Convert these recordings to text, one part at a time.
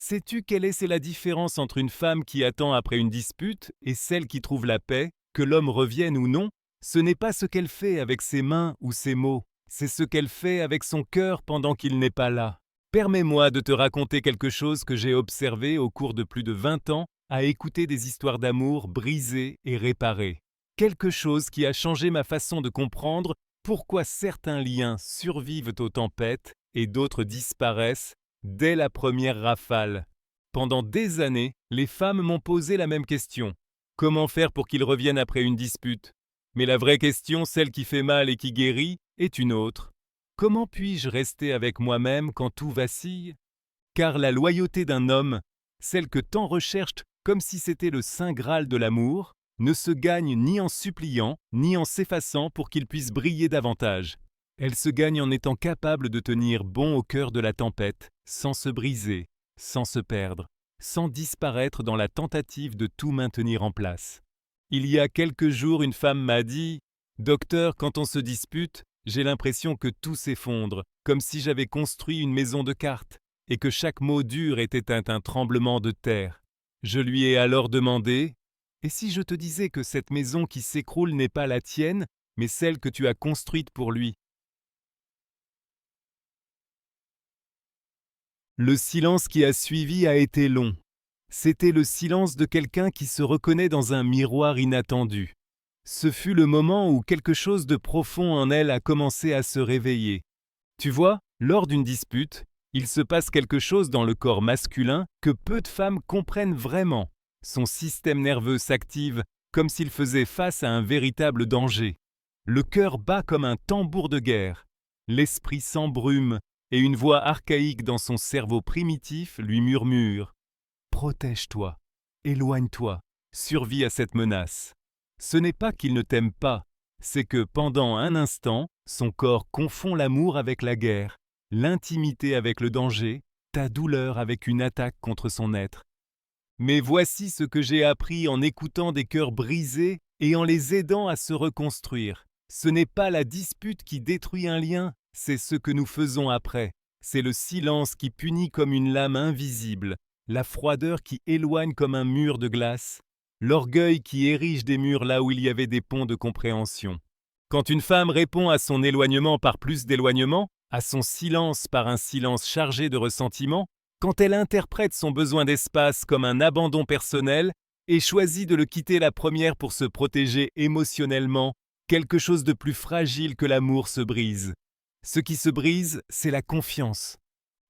Sais-tu c'est la différence entre une femme qui attend après une dispute et celle qui trouve la paix, que l'homme revienne ou non? Ce n'est pas ce qu'elle fait avec ses mains ou ses mots, c'est ce qu'elle fait avec son cœur pendant qu'il n'est pas là. Permets-moi de te raconter quelque chose que j'ai observé au cours de plus de 20 ans à écouter des histoires d'amour brisées et réparées. Quelque chose qui a changé ma façon de comprendre pourquoi certains liens survivent aux tempêtes et d'autres disparaissent dès la première rafale. Pendant des années, les femmes m'ont posé la même question. Comment faire pour qu'ils reviennent après une dispute? Mais la vraie question, celle qui fait mal et qui guérit, est une autre. Comment puis-je rester avec moi-même quand tout vacille? Car la loyauté d'un homme, celle que tant recherchent comme si c'était le saint Graal de l'amour, ne se gagne ni en suppliant, ni en s'effaçant pour qu'il puisse briller davantage. Elle se gagne en étant capable de tenir bon au cœur de la tempête, sans se briser, sans se perdre, sans disparaître dans la tentative de tout maintenir en place. Il y a quelques jours, une femme m'a dit « Docteur, quand on se dispute, j'ai l'impression que tout s'effondre, comme si j'avais construit une maison de cartes, et que chaque mot dur était un tremblement de terre. » Je lui ai alors demandé « Et si je te disais que cette maison qui s'écroule n'est pas la tienne, mais celle que tu as construite pour lui ?» Le silence qui a suivi a été long. C'était le silence de quelqu'un qui se reconnaît dans un miroir inattendu. Ce fut le moment où quelque chose de profond en elle a commencé à se réveiller. Tu vois, lors d'une dispute, il se passe quelque chose dans le corps masculin que peu de femmes comprennent vraiment. Son système nerveux s'active comme s'il faisait face à un véritable danger. Le cœur bat comme un tambour de guerre. L'esprit s'embrume et une voix archaïque dans son cerveau primitif lui murmure « Protège-toi, éloigne-toi, survis à cette menace ». Ce n'est pas qu'il ne t'aime pas, c'est que pendant un instant, son corps confond l'amour avec la guerre, l'intimité avec le danger, ta douleur avec une attaque contre son être. Mais voici ce que j'ai appris en écoutant des cœurs brisés et en les aidant à se reconstruire. Ce n'est pas la dispute qui détruit un lien, c'est ce que nous faisons après. C'est le silence qui punit comme une lame invisible, la froideur qui éloigne comme un mur de glace, l'orgueil qui érige des murs là où il y avait des ponts de compréhension. Quand une femme répond à son éloignement par plus d'éloignement, à son silence par un silence chargé de ressentiment, quand elle interprète son besoin d'espace comme un abandon personnel et choisit de le quitter la première pour se protéger émotionnellement, quelque chose de plus fragile que l'amour se brise. Ce qui se brise, c'est la confiance.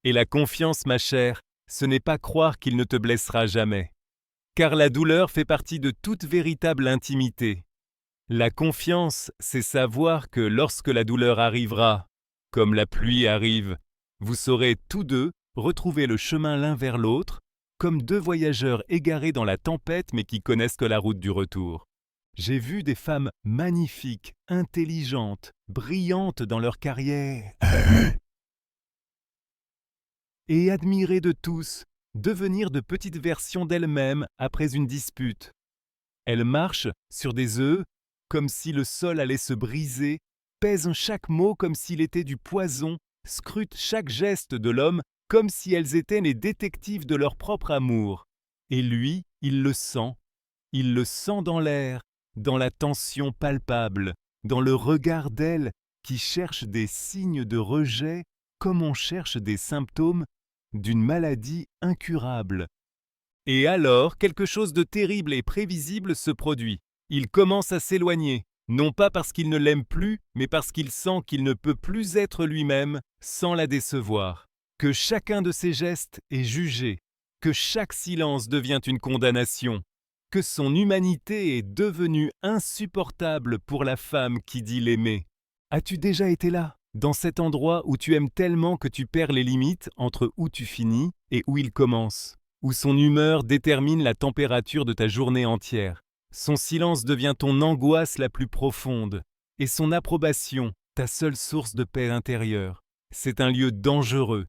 Et la confiance, ma chère, ce n'est pas croire qu'il ne te blessera jamais. Car la douleur fait partie de toute véritable intimité. La confiance, c'est savoir que lorsque la douleur arrivera, comme la pluie arrive, vous saurez tous deux retrouver le chemin l'un vers l'autre, comme deux voyageurs égarés dans la tempête mais qui connaissent que la route du retour. J'ai vu des femmes magnifiques, intelligentes, brillantes dans leur carrière et admirées de tous, devenir de petites versions d'elles-mêmes après une dispute. Elles marchent sur des œufs, comme si le sol allait se briser, pèsent chaque mot comme s'il était du poison, scrutent chaque geste de l'homme comme si elles étaient les détectives de leur propre amour. Et lui, il le sent dans l'air, dans la tension palpable, dans le regard d'elle qui cherche des signes de rejet comme on cherche des symptômes d'une maladie incurable. Et alors, quelque chose de terrible et prévisible se produit. Il commence à s'éloigner, non pas parce qu'il ne l'aime plus, mais parce qu'il sent qu'il ne peut plus être lui-même sans la décevoir. Que chacun de ses gestes est jugé, que chaque silence devient une condamnation, que son humanité est devenue insupportable pour la femme qui dit l'aimer. As-tu déjà été là, dans cet endroit où tu aimes tellement que tu perds les limites entre où tu finis et où il commence, où son humeur détermine la température de ta journée entière. Son silence devient ton angoisse la plus profonde, et son approbation, ta seule source de paix intérieure. C'est un lieu dangereux,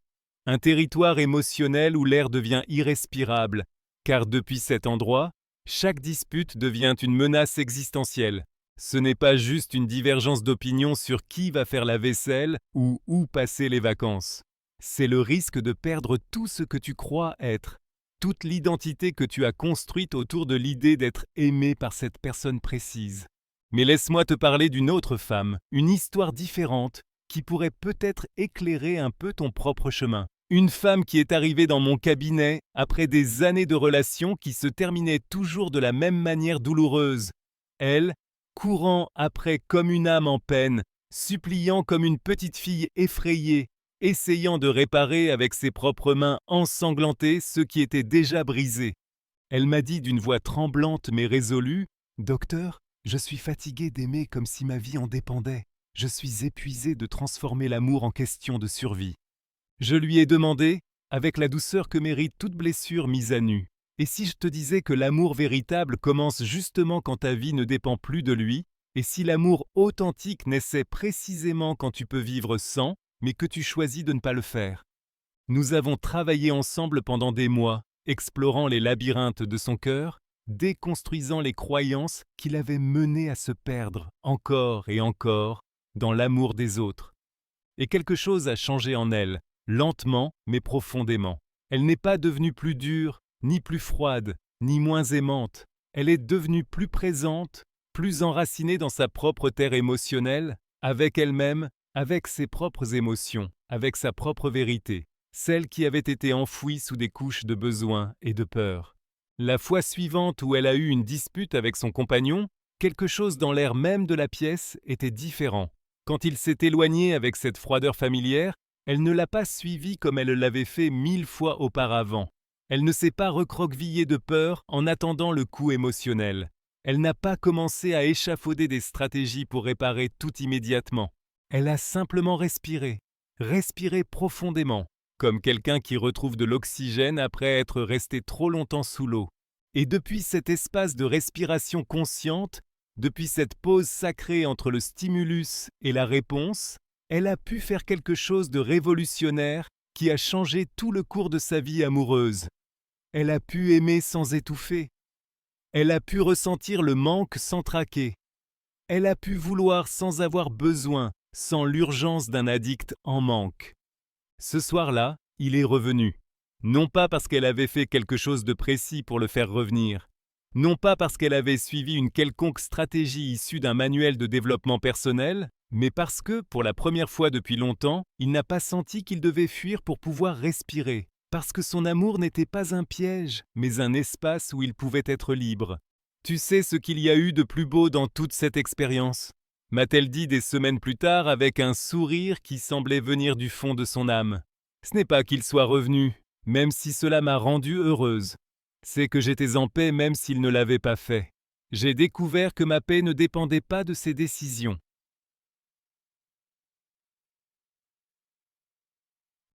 un territoire émotionnel où l'air devient irrespirable, car depuis cet endroit, chaque dispute devient une menace existentielle. Ce n'est pas juste une divergence d'opinion sur qui va faire la vaisselle ou où passer les vacances. C'est le risque de perdre tout ce que tu crois être, toute l'identité que tu as construite autour de l'idée d'être aimé par cette personne précise. Mais laisse-moi te parler d'une autre femme, une histoire différente, qui pourrait peut-être éclairer un peu ton propre chemin. Une femme qui est arrivée dans mon cabinet après des années de relations qui se terminaient toujours de la même manière douloureuse. Elle, courant après comme une âme en peine, suppliant comme une petite fille effrayée, essayant de réparer avec ses propres mains ensanglantées ce qui était déjà brisé. Elle m'a dit d'une voix tremblante mais résolue, « Docteur, je suis fatiguée d'aimer comme si ma vie en dépendait. Je suis épuisée de transformer l'amour en question de survie. » Je lui ai demandé, avec la douceur que mérite toute blessure mise à nu, « Et si je te disais que l'amour véritable commence justement quand ta vie ne dépend plus de lui, et si l'amour authentique naissait précisément quand tu peux vivre sans, mais que tu choisis de ne pas le faire ?» Nous avons travaillé ensemble pendant des mois, explorant les labyrinthes de son cœur, déconstruisant les croyances qui l'avaient mené à se perdre encore et encore dans l'amour des autres. Et quelque chose a changé en elle, lentement mais profondément. Elle n'est pas devenue plus dure, ni plus froide, ni moins aimante. Elle est devenue plus présente, plus enracinée dans sa propre terre émotionnelle, avec elle-même, avec ses propres émotions, avec sa propre vérité, celle qui avait été enfouie sous des couches de besoin et de peur. La fois suivante où elle a eu une dispute avec son compagnon, quelque chose dans l'air même de la pièce était différent. Quand il s'est éloigné avec cette froideur familière, elle ne l'a pas suivi comme elle l'avait fait 1000 fois auparavant. Elle ne s'est pas recroquevillée de peur en attendant le coup émotionnel. Elle n'a pas commencé à échafauder des stratégies pour réparer tout immédiatement. Elle a simplement respiré, respiré profondément, comme quelqu'un qui retrouve de l'oxygène après être resté trop longtemps sous l'eau. Et depuis cet espace de respiration consciente, depuis cette pause sacrée entre le stimulus et la réponse, elle a pu faire quelque chose de révolutionnaire qui a changé tout le cours de sa vie amoureuse. Elle a pu aimer sans étouffer. Elle a pu ressentir le manque sans traquer. Elle a pu vouloir sans avoir besoin, sans l'urgence d'un addict en manque. Ce soir-là, il est revenu. Non pas parce qu'elle avait fait quelque chose de précis pour le faire revenir. Non pas parce qu'elle avait suivi une quelconque stratégie issue d'un manuel de développement personnel, mais parce que, pour la première fois depuis longtemps, il n'a pas senti qu'il devait fuir pour pouvoir respirer. Parce que son amour n'était pas un piège, mais un espace où il pouvait être libre. Tu sais ce qu'il y a eu de plus beau dans toute cette expérience ? M'a-t-elle dit des semaines plus tard avec un sourire qui semblait venir du fond de son âme. Ce n'est pas qu'il soit revenu, même si cela m'a rendue heureuse. C'est que j'étais en paix même s'il ne l'avait pas fait. J'ai découvert que ma paix ne dépendait pas de ses décisions.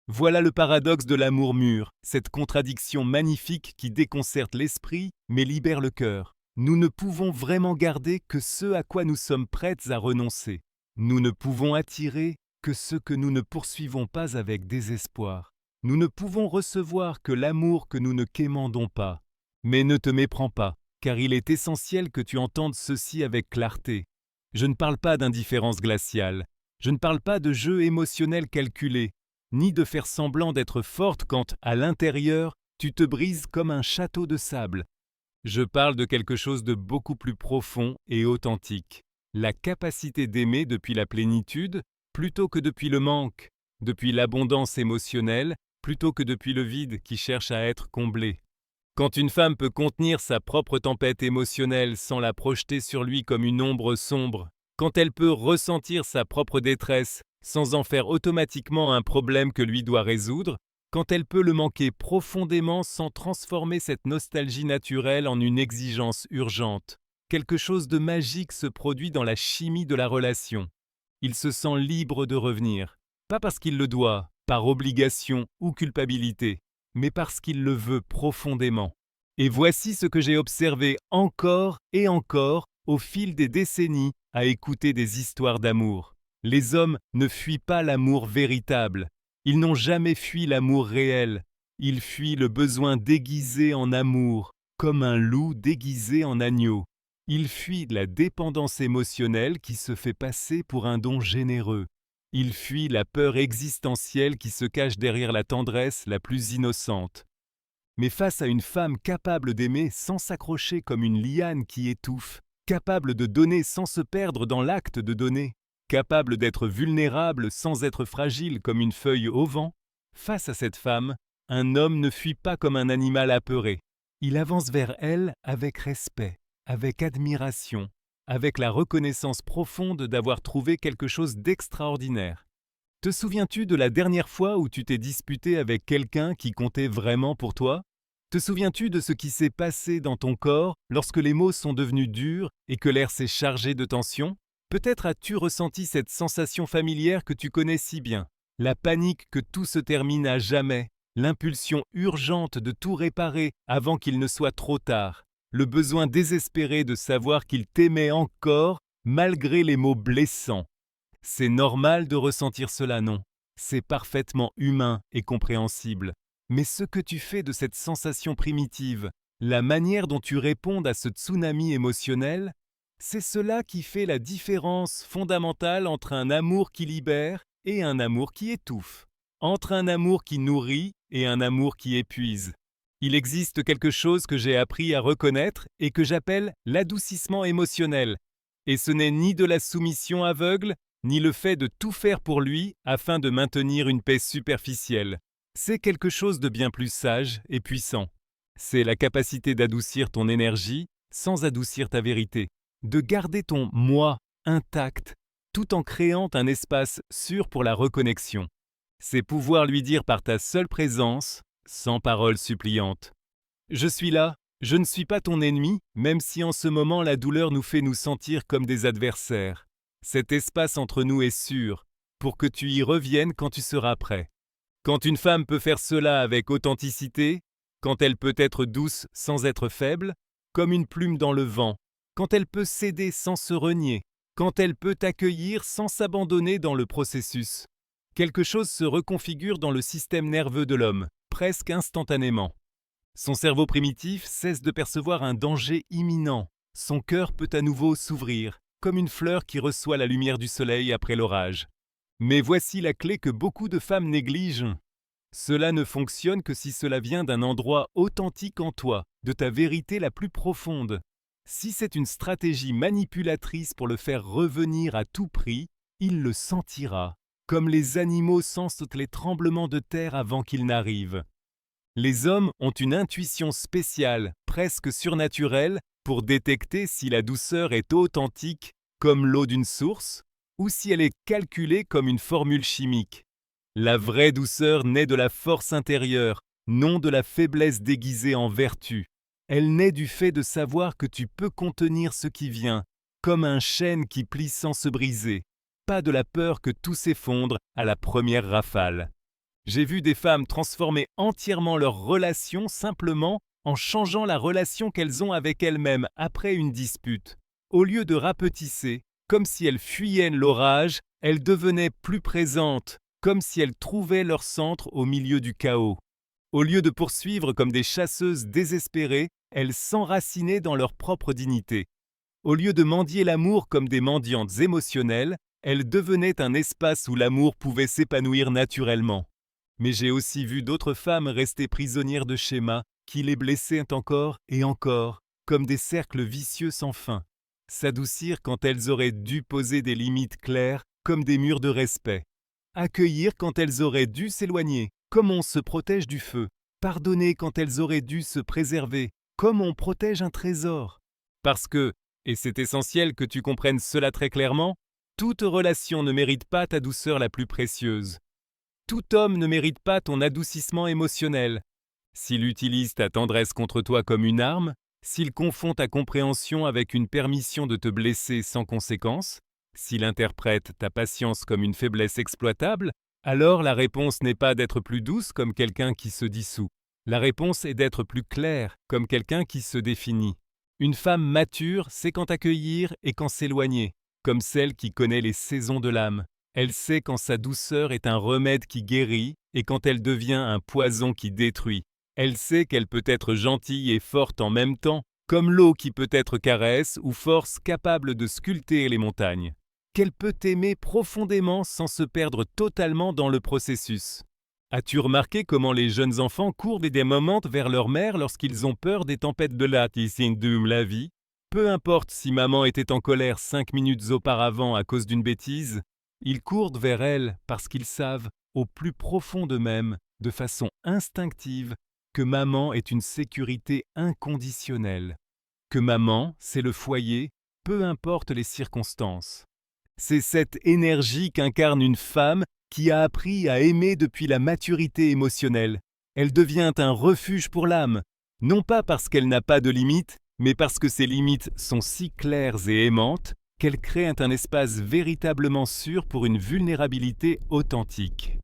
Voilà le paradoxe de l'amour mûr, cette contradiction magnifique qui déconcerte l'esprit mais libère le cœur. Nous ne pouvons vraiment garder que ce à quoi nous sommes prêtes à renoncer. Nous ne pouvons attirer que ce que nous ne poursuivons pas avec désespoir. Nous ne pouvons recevoir que l'amour que nous ne quémandons pas. Mais ne te méprends pas, car il est essentiel que tu entendes ceci avec clarté. Je ne parle pas d'indifférence glaciale. Je ne parle pas de jeu émotionnel calculé, ni de faire semblant d'être forte quand, à l'intérieur, tu te brises comme un château de sable. Je parle de quelque chose de beaucoup plus profond et authentique. La capacité d'aimer depuis la plénitude plutôt que depuis le manque, depuis l'abondance émotionnelle plutôt que depuis le vide qui cherche à être comblé. Quand une femme peut contenir sa propre tempête émotionnelle sans la projeter sur lui comme une ombre sombre, quand elle peut ressentir sa propre détresse sans en faire automatiquement un problème que lui doit résoudre, quand elle peut le manquer profondément sans transformer cette nostalgie naturelle en une exigence urgente, quelque chose de magique se produit dans la chimie de la relation. Il se sent libre de revenir, pas parce qu'il le doit, par obligation ou culpabilité, mais parce qu'il le veut profondément. Et voici ce que j'ai observé encore et encore au fil des décennies à écouter des histoires d'amour. Les hommes ne fuient pas l'amour véritable. Ils n'ont jamais fui l'amour réel. Ils fuient le besoin déguisé en amour, comme un loup déguisé en agneau. Ils fuient la dépendance émotionnelle qui se fait passer pour un don généreux. Il fuit la peur existentielle qui se cache derrière la tendresse la plus innocente. Mais face à une femme capable d'aimer sans s'accrocher comme une liane qui étouffe, capable de donner sans se perdre dans l'acte de donner, capable d'être vulnérable sans être fragile comme une feuille au vent, face à cette femme, un homme ne fuit pas comme un animal apeuré. Il avance vers elle avec respect, avec admiration, avec la reconnaissance profonde d'avoir trouvé quelque chose d'extraordinaire. Te souviens-tu de la dernière fois où tu t'es disputé avec quelqu'un qui comptait vraiment pour toi? Te souviens-tu de ce qui s'est passé dans ton corps lorsque les mots sont devenus durs et que l'air s'est chargé de tension? Peut-être as-tu ressenti cette sensation familière que tu connais si bien, la panique que tout se termine à jamais, l'impulsion urgente de tout réparer avant qu'il ne soit trop tard, le besoin désespéré de savoir qu'il t'aimait encore malgré les mots blessants. C'est normal de ressentir cela, non? C'est parfaitement humain et compréhensible. Mais ce que tu fais de cette sensation primitive, la manière dont tu réponds à ce tsunami émotionnel, c'est cela qui fait la différence fondamentale entre un amour qui libère et un amour qui étouffe, entre un amour qui nourrit et un amour qui épuise. Il existe quelque chose que j'ai appris à reconnaître et que j'appelle l'adoucissement émotionnel. Et ce n'est ni de la soumission aveugle, ni le fait de tout faire pour lui afin de maintenir une paix superficielle. C'est quelque chose de bien plus sage et puissant. C'est la capacité d'adoucir ton énergie sans adoucir ta vérité, de garder ton « moi » intact, tout en créant un espace sûr pour la reconnexion. C'est pouvoir lui dire par ta seule présence, sans paroles suppliantes. Je suis là, je ne suis pas ton ennemi, même si en ce moment la douleur nous fait nous sentir comme des adversaires. Cet espace entre nous est sûr, pour que tu y reviennes quand tu seras prêt. Quand une femme peut faire cela avec authenticité, quand elle peut être douce sans être faible, comme une plume dans le vent, quand elle peut céder sans se renier, quand elle peut accueillir sans s'abandonner dans le processus, quelque chose se reconfigure dans le système nerveux de l'homme, presque instantanément. Son cerveau primitif cesse de percevoir un danger imminent. Son cœur peut à nouveau s'ouvrir, comme une fleur qui reçoit la lumière du soleil après l'orage. Mais voici la clé que beaucoup de femmes négligent. Cela ne fonctionne que si cela vient d'un endroit authentique en toi, de ta vérité la plus profonde. Si c'est une stratégie manipulatrice pour le faire revenir à tout prix, il le sentira, comme les animaux sentent les tremblements de terre avant qu'ils n'arrivent. Les hommes ont une intuition spéciale, presque surnaturelle, pour détecter si la douceur est authentique, comme l'eau d'une source, ou si elle est calculée comme une formule chimique. La vraie douceur naît de la force intérieure, non de la faiblesse déguisée en vertu. Elle naît du fait de savoir que tu peux contenir ce qui vient, comme un chêne qui plie sans se briser, pas de la peur que tout s'effondre à la première rafale. J'ai vu des femmes transformer entièrement leur relation simplement en changeant la relation qu'elles ont avec elles-mêmes après une dispute. Au lieu de rapetisser, comme si elles fuyaient l'orage, elles devenaient plus présentes, comme si elles trouvaient leur centre au milieu du chaos. Au lieu de poursuivre comme des chasseuses désespérées, elles s'enracinaient dans leur propre dignité. Au lieu de mendier l'amour comme des mendiantes émotionnelles, elles devenaient un espace où l'amour pouvait s'épanouir naturellement. Mais j'ai aussi vu d'autres femmes rester prisonnières de schémas qui les blessaient encore et encore, comme des cercles vicieux sans fin. S'adoucir quand elles auraient dû poser des limites claires, comme des murs de respect. Accueillir quand elles auraient dû s'éloigner, comme on se protège du feu. Pardonner quand elles auraient dû se préserver, comme on protège un trésor. Parce que, et c'est essentiel que tu comprennes cela très clairement, toute relation ne mérite pas ta douceur la plus précieuse. Tout homme ne mérite pas ton adoucissement émotionnel. S'il utilise ta tendresse contre toi comme une arme, s'il confond ta compréhension avec une permission de te blesser sans conséquence, s'il interprète ta patience comme une faiblesse exploitable, alors la réponse n'est pas d'être plus douce comme quelqu'un qui se dissout. La réponse est d'être plus claire comme quelqu'un qui se définit. Une femme mature sait quand accueillir et quand s'éloigner, comme celle qui connaît les saisons de l'âme. Elle sait quand sa douceur est un remède qui guérit et quand elle devient un poison qui détruit. Elle sait qu'elle peut être gentille et forte en même temps, comme l'eau qui peut être caresse ou force capable de sculpter les montagnes. qu'elle peut aimer profondément sans se perdre totalement dans le processus. As-tu remarqué comment les jeunes enfants courent des moments vers leur mère lorsqu'ils ont peur des tempêtes de la vie? Peu importe si maman était en colère 5 minutes auparavant à cause d'une bêtise, ils courent vers elle parce qu'ils savent, au plus profond d'eux-mêmes, de façon instinctive, que maman est une sécurité inconditionnelle, que maman, c'est le foyer, peu importe les circonstances. C'est cette énergie qu'incarne une femme qui a appris à aimer depuis la maturité émotionnelle. Elle devient un refuge pour l'âme, non pas parce qu'elle n'a pas de limites, mais parce que ses limites sont si claires et aimantes qu'elles créent un espace véritablement sûr pour une vulnérabilité authentique.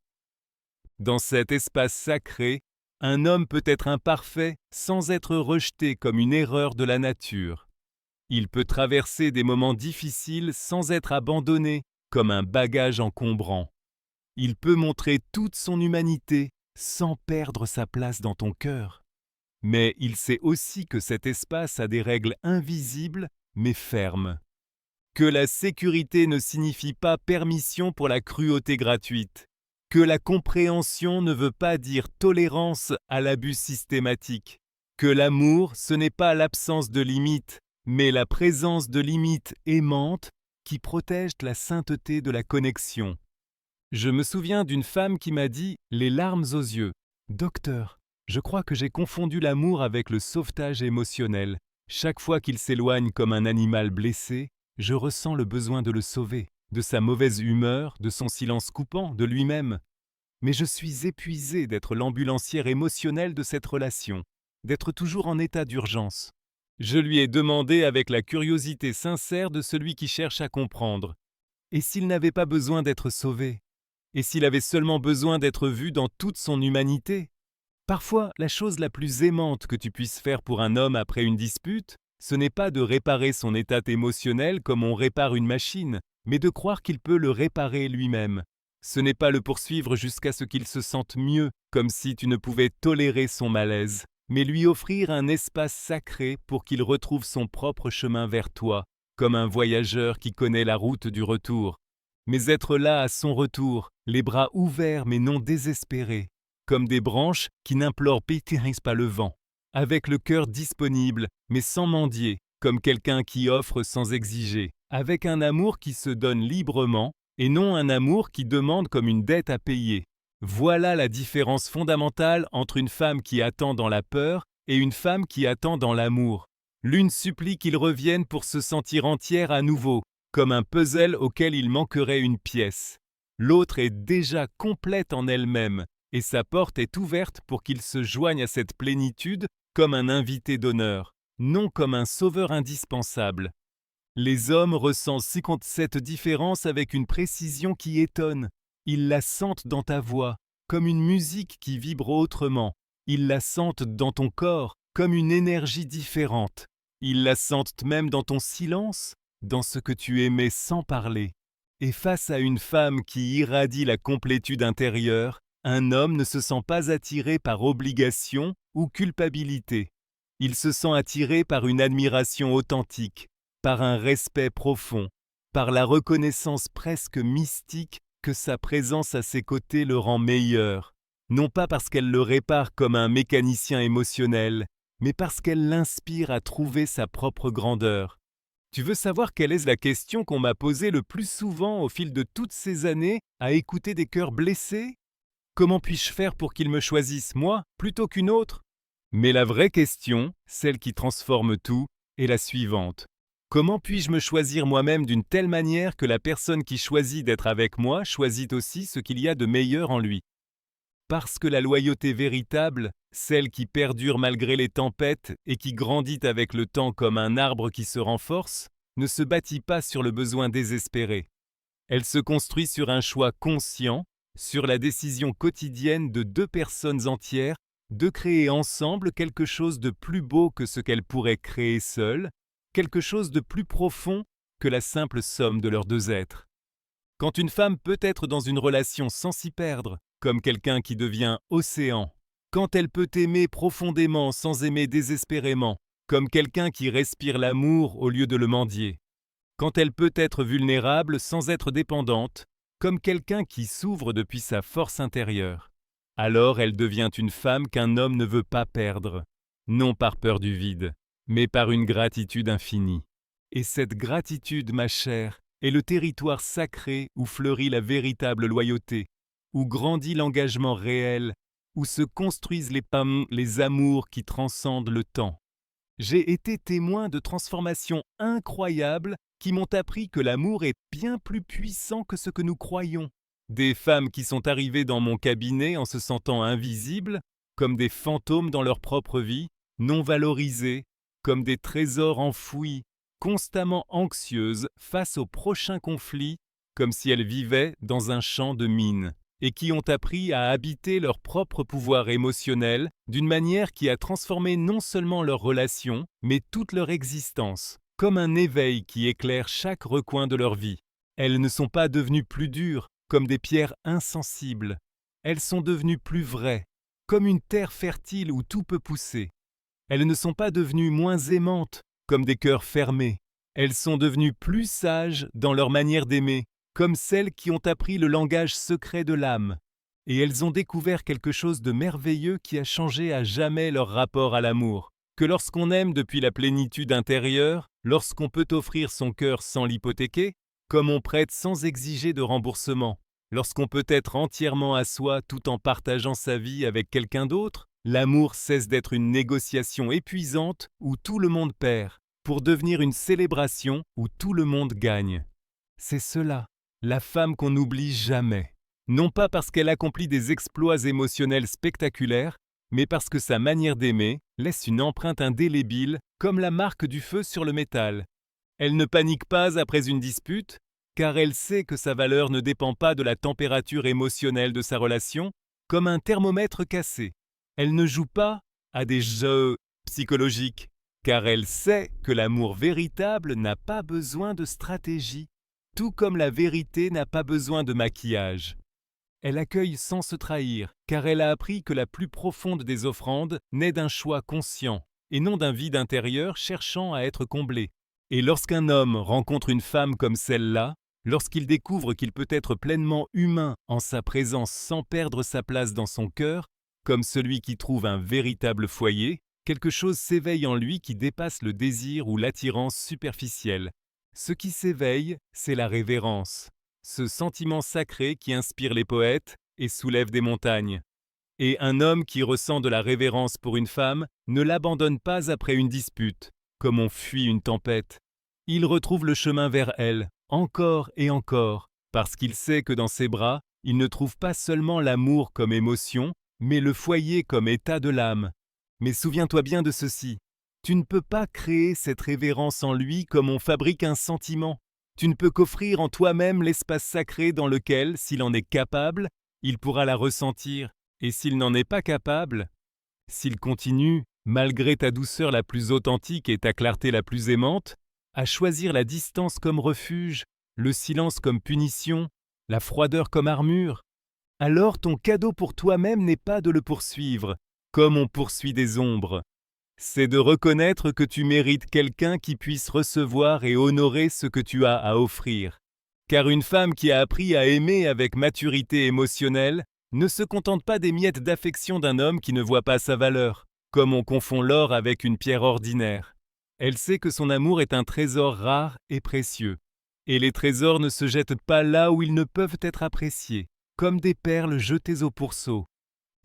Dans cet espace sacré, un homme peut être imparfait sans être rejeté comme une erreur de la nature. Il peut traverser des moments difficiles sans être abandonné comme un bagage encombrant. Il peut montrer toute son humanité sans perdre sa place dans ton cœur. Mais il sait aussi que cet espace a des règles invisibles mais fermes. Que la sécurité ne signifie pas permission pour la cruauté gratuite. Que la compréhension ne veut pas dire tolérance à l'abus systématique. Que l'amour, ce n'est pas l'absence de limites, mais la présence de limites aimantes qui protègent la sainteté de la connexion. Je me souviens d'une femme qui m'a dit, les larmes aux yeux, « Docteur, je crois que j'ai confondu l'amour avec le sauvetage émotionnel. Chaque fois qu'il s'éloigne comme un animal blessé, je ressens le besoin de le sauver, de sa mauvaise humeur, de son silence coupant, de lui-même. Mais je suis épuisé d'être l'ambulancière émotionnelle de cette relation, d'être toujours en état d'urgence. » Je lui ai demandé avec la curiosité sincère de celui qui cherche à comprendre. Et s'il n'avait pas besoin d'être sauvé? Et s'il avait seulement besoin d'être vu dans toute son humanité? Parfois, la chose la plus aimante que tu puisses faire pour un homme après une dispute, ce n'est pas de réparer son état émotionnel comme on répare une machine, mais de croire qu'il peut le réparer lui-même. Ce n'est pas le poursuivre jusqu'à ce qu'il se sente mieux, comme si tu ne pouvais tolérer son malaise, mais lui offrir un espace sacré pour qu'il retrouve son propre chemin vers toi, comme un voyageur qui connaît la route du retour. Mais être là à son retour, les bras ouverts mais non désespérés, comme des branches qui n'implorent pas le vent, avec le cœur disponible mais sans mendier, comme quelqu'un qui offre sans exiger, avec un amour qui se donne librement et non un amour qui demande comme une dette à payer. Voilà la différence fondamentale entre une femme qui attend dans la peur et une femme qui attend dans l'amour. L'une supplie qu'il revienne pour se sentir entière à nouveau, comme un puzzle auquel il manquerait une pièce. L'autre est déjà complète en elle-même, et sa porte est ouverte pour qu'il se joigne à cette plénitude comme un invité d'honneur, non comme un sauveur indispensable. Les hommes ressentent cette différence avec une précision qui étonne. Ils la sentent dans ta voix, comme une musique qui vibre autrement. Ils la sentent dans ton corps, comme une énergie différente. Ils la sentent même dans ton silence, dans ce que tu aimais sans parler. Et face à une femme qui irradie la complétude intérieure, un homme ne se sent pas attiré par obligation ou culpabilité. Il se sent attiré par une admiration authentique, par un respect profond, par la reconnaissance presque mystique que sa présence à ses côtés le rend meilleur, non pas parce qu'elle le répare comme un mécanicien émotionnel, mais parce qu'elle l'inspire à trouver sa propre grandeur. Tu veux savoir quelle est la question qu'on m'a posée le plus souvent au fil de toutes ces années à écouter des cœurs blessés? Comment puis-je faire pour qu'ils me choisissent, moi, plutôt qu'une autre? Mais la vraie question, celle qui transforme tout, est la suivante. Comment puis-je me choisir moi-même d'une telle manière que la personne qui choisit d'être avec moi choisit aussi ce qu'il y a de meilleur en lui? Parce que la loyauté véritable, celle qui perdure malgré les tempêtes et qui grandit avec le temps comme un arbre qui se renforce, ne se bâtit pas sur le besoin désespéré. Elle se construit sur un choix conscient, sur la décision quotidienne de deux personnes entières de créer ensemble quelque chose de plus beau que ce qu'elles pourraient créer seules, quelque chose de plus profond que la simple somme de leurs deux êtres. Quand une femme peut être dans une relation sans s'y perdre, comme quelqu'un qui devient océan, quand elle peut aimer profondément sans aimer désespérément, comme quelqu'un qui respire l'amour au lieu de le mendier, quand elle peut être vulnérable sans être dépendante, comme quelqu'un qui s'ouvre depuis sa force intérieure. Alors elle devient une femme qu'un homme ne veut pas perdre, non par peur du vide, mais par une gratitude infinie. Et cette gratitude, ma chère, est le territoire sacré où fleurit la véritable loyauté, où grandit l'engagement réel, où se construisent les amours qui transcendent le temps. J'ai été témoin de transformations incroyables qui m'ont appris que l'amour est bien plus puissant que ce que nous croyons. Des femmes qui sont arrivées dans mon cabinet en se sentant invisibles, comme des fantômes dans leur propre vie, non valorisées, comme des trésors enfouis, constamment anxieuses face au prochain conflit, comme si elles vivaient dans un champ de mines, et qui ont appris à habiter leur propre pouvoir émotionnel d'une manière qui a transformé non seulement leurs relations, mais toute leur existence, comme un éveil qui éclaire chaque recoin de leur vie. Elles ne sont pas devenues plus dures, comme des pierres insensibles. Elles sont devenues plus vraies, comme une terre fertile où tout peut pousser. Elles ne sont pas devenues moins aimantes, comme des cœurs fermés. Elles sont devenues plus sages dans leur manière d'aimer, comme celles qui ont appris le langage secret de l'âme. Et elles ont découvert quelque chose de merveilleux qui a changé à jamais leur rapport à l'amour. Que lorsqu'on aime depuis la plénitude intérieure, lorsqu'on peut offrir son cœur sans l'hypothéquer, comme on prête sans exiger de remboursement, lorsqu'on peut être entièrement à soi tout en partageant sa vie avec quelqu'un d'autre, l'amour cesse d'être une négociation épuisante où tout le monde perd, pour devenir une célébration où tout le monde gagne. C'est cela, la femme qu'on n'oublie jamais. Non pas parce qu'elle accomplit des exploits émotionnels spectaculaires, mais parce que sa manière d'aimer laisse une empreinte indélébile comme la marque du feu sur le métal. Elle ne panique pas après une dispute, car elle sait que sa valeur ne dépend pas de la température émotionnelle de sa relation, comme un thermomètre cassé. Elle ne joue pas à des jeux psychologiques, car elle sait que l'amour véritable n'a pas besoin de stratégie, tout comme la vérité n'a pas besoin de maquillage. Elle accueille sans se trahir, car elle a appris que la plus profonde des offrandes naît d'un choix conscient, et non d'un vide intérieur cherchant à être comblé. Et lorsqu'un homme rencontre une femme comme celle-là, lorsqu'il découvre qu'il peut être pleinement humain en sa présence sans perdre sa place dans son cœur, comme celui qui trouve un véritable foyer, quelque chose s'éveille en lui qui dépasse le désir ou l'attirance superficielle. Ce qui s'éveille, c'est la révérence, ce sentiment sacré qui inspire les poètes et soulève des montagnes. Et un homme qui ressent de la révérence pour une femme ne l'abandonne pas après une dispute, comme on fuit une tempête. Il retrouve le chemin vers elle, encore et encore, parce qu'il sait que dans ses bras, il ne trouve pas seulement l'amour comme émotion, mais le foyer comme état de l'âme. Mais souviens-toi bien de ceci, tu ne peux pas créer cette révérence en lui comme on fabrique un sentiment. Tu ne peux qu'offrir en toi-même l'espace sacré dans lequel, s'il en est capable, il pourra la ressentir. Et s'il n'en est pas capable, s'il continue, malgré ta douceur la plus authentique et ta clarté la plus aimante, à choisir la distance comme refuge, le silence comme punition, la froideur comme armure, alors ton cadeau pour toi-même n'est pas de le poursuivre, comme on poursuit des ombres. C'est de reconnaître que tu mérites quelqu'un qui puisse recevoir et honorer ce que tu as à offrir. Car une femme qui a appris à aimer avec maturité émotionnelle ne se contente pas des miettes d'affection d'un homme qui ne voit pas sa valeur, comme on confond l'or avec une pierre ordinaire. Elle sait que son amour est un trésor rare et précieux. Et les trésors ne se jettent pas là où ils ne peuvent être appréciés, comme des perles jetées au pourceau.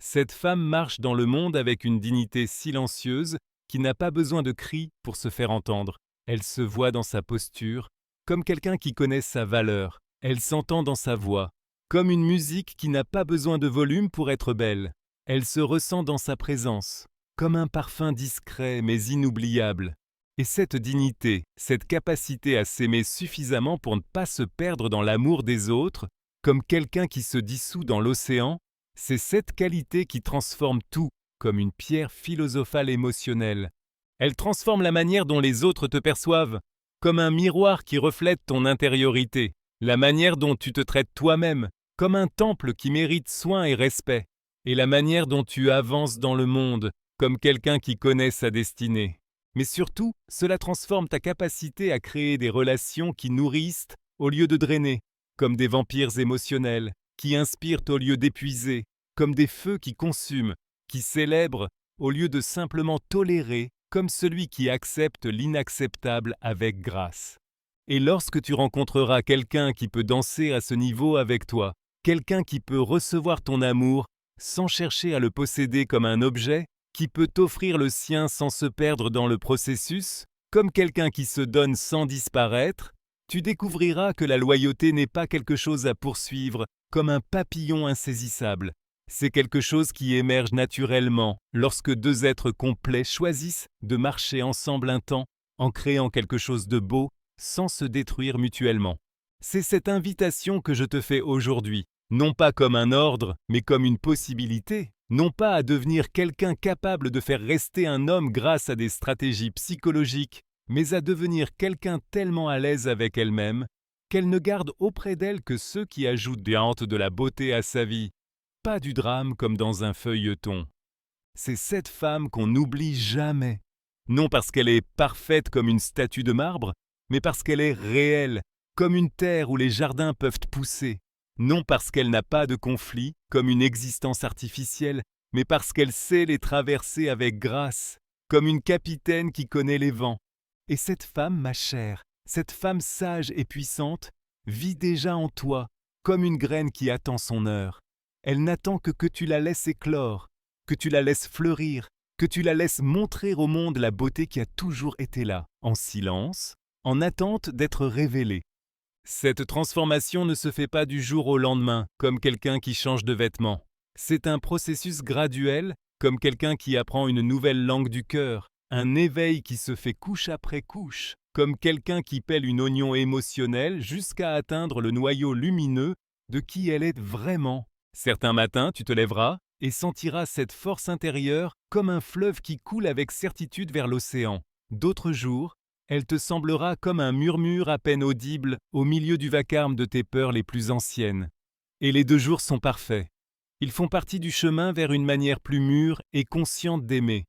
Cette femme marche dans le monde avec une dignité silencieuse qui n'a pas besoin de cris pour se faire entendre. Elle se voit dans sa posture, comme quelqu'un qui connaît sa valeur. Elle s'entend dans sa voix, comme une musique qui n'a pas besoin de volume pour être belle. Elle se ressent dans sa présence, comme un parfum discret mais inoubliable. Et cette dignité, cette capacité à s'aimer suffisamment pour ne pas se perdre dans l'amour des autres, comme quelqu'un qui se dissout dans l'océan, c'est cette qualité qui transforme tout, comme une pierre philosophale émotionnelle. Elle transforme la manière dont les autres te perçoivent, comme un miroir qui reflète ton intériorité, la manière dont tu te traites toi-même, comme un temple qui mérite soin et respect, et la manière dont tu avances dans le monde, comme quelqu'un qui connaît sa destinée. Mais surtout, cela transforme ta capacité à créer des relations qui nourrissent au lieu de drainer, comme des vampires émotionnels, qui inspirent au lieu d'épuiser, comme des feux qui consument, qui célèbrent au lieu de simplement tolérer, comme celui qui accepte l'inacceptable avec grâce. Et lorsque tu rencontreras quelqu'un qui peut danser à ce niveau avec toi, quelqu'un qui peut recevoir ton amour sans chercher à le posséder comme un objet, qui peut t'offrir le sien sans se perdre dans le processus, comme quelqu'un qui se donne sans disparaître, tu découvriras que la loyauté n'est pas quelque chose à poursuivre comme un papillon insaisissable. C'est quelque chose qui émerge naturellement lorsque deux êtres complets choisissent de marcher ensemble un temps en créant quelque chose de beau sans se détruire mutuellement. C'est cette invitation que je te fais aujourd'hui, non pas comme un ordre, mais comme une possibilité, non pas à devenir quelqu'un capable de faire rester un homme grâce à des stratégies psychologiques, mais à devenir quelqu'un tellement à l'aise avec elle-même qu'elle ne garde auprès d'elle que ceux qui ajoutent de la beauté à sa vie, pas du drame comme dans un feuilleton. C'est cette femme qu'on n'oublie jamais, non parce qu'elle est parfaite comme une statue de marbre, mais parce qu'elle est réelle, comme une terre où les jardins peuvent pousser, non parce qu'elle n'a pas de conflit, comme une existence artificielle, mais parce qu'elle sait les traverser avec grâce, comme une capitaine qui connaît les vents. Et cette femme, ma chère, cette femme sage et puissante, vit déjà en toi, comme une graine qui attend son heure. Elle n'attend que tu la laisses éclore, que tu la laisses fleurir, que tu la laisses montrer au monde la beauté qui a toujours été là, en silence, en attente d'être révélée. Cette transformation ne se fait pas du jour au lendemain, comme quelqu'un qui change de vêtements. C'est un processus graduel, comme quelqu'un qui apprend une nouvelle langue du cœur, un éveil qui se fait couche après couche, comme quelqu'un qui pèle une oignon émotionnel jusqu'à atteindre le noyau lumineux de qui elle est vraiment. Certains matins, tu te lèveras et sentiras cette force intérieure comme un fleuve qui coule avec certitude vers l'océan. D'autres jours, elle te semblera comme un murmure à peine audible au milieu du vacarme de tes peurs les plus anciennes. Et les 2 jours sont parfaits. Ils font partie du chemin vers une manière plus mûre et consciente d'aimer.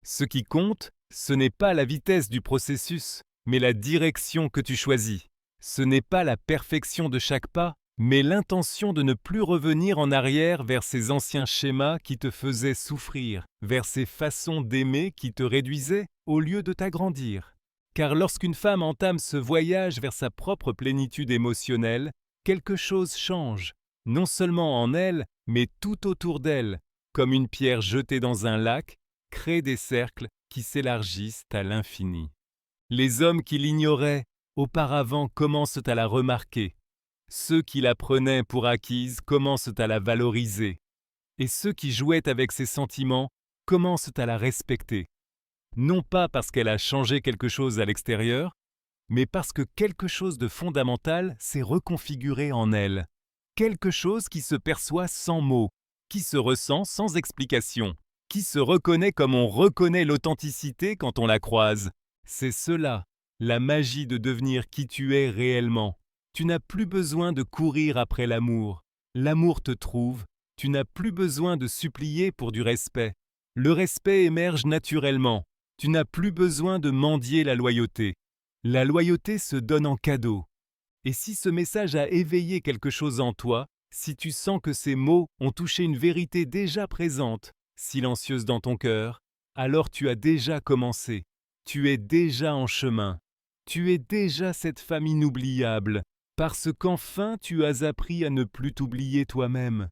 Ce qui compte, ce n'est pas la vitesse du processus, mais la direction que tu choisis. Ce n'est pas la perfection de chaque pas, mais l'intention de ne plus revenir en arrière vers ces anciens schémas qui te faisaient souffrir, vers ces façons d'aimer qui te réduisaient au lieu de t'agrandir. Car lorsqu'une femme entame ce voyage vers sa propre plénitude émotionnelle, quelque chose change, non seulement en elle, mais tout autour d'elle, comme une pierre jetée dans un lac, crée des cercles qui s'élargissent à l'infini. Les hommes qui l'ignoraient auparavant commencent à la remarquer. Ceux qui la prenaient pour acquise commencent à la valoriser. Et ceux qui jouaient avec ses sentiments commencent à la respecter. Non pas parce qu'elle a changé quelque chose à l'extérieur, mais parce que quelque chose de fondamental s'est reconfiguré en elle. Quelque chose qui se perçoit sans mots, qui se ressent sans explication, qui se reconnaît comme on reconnaît l'authenticité quand on la croise. C'est cela, la magie de devenir qui tu es réellement. Tu n'as plus besoin de courir après l'amour. L'amour te trouve. Tu n'as plus besoin de supplier pour du respect. Le respect émerge naturellement. Tu n'as plus besoin de mendier la loyauté. La loyauté se donne en cadeau. Et si ce message a éveillé quelque chose en toi, si tu sens que ces mots ont touché une vérité déjà présente, silencieuse dans ton cœur, alors tu as déjà commencé. Tu es déjà en chemin. Tu es déjà cette femme inoubliable, parce qu'enfin tu as appris à ne plus t'oublier toi-même.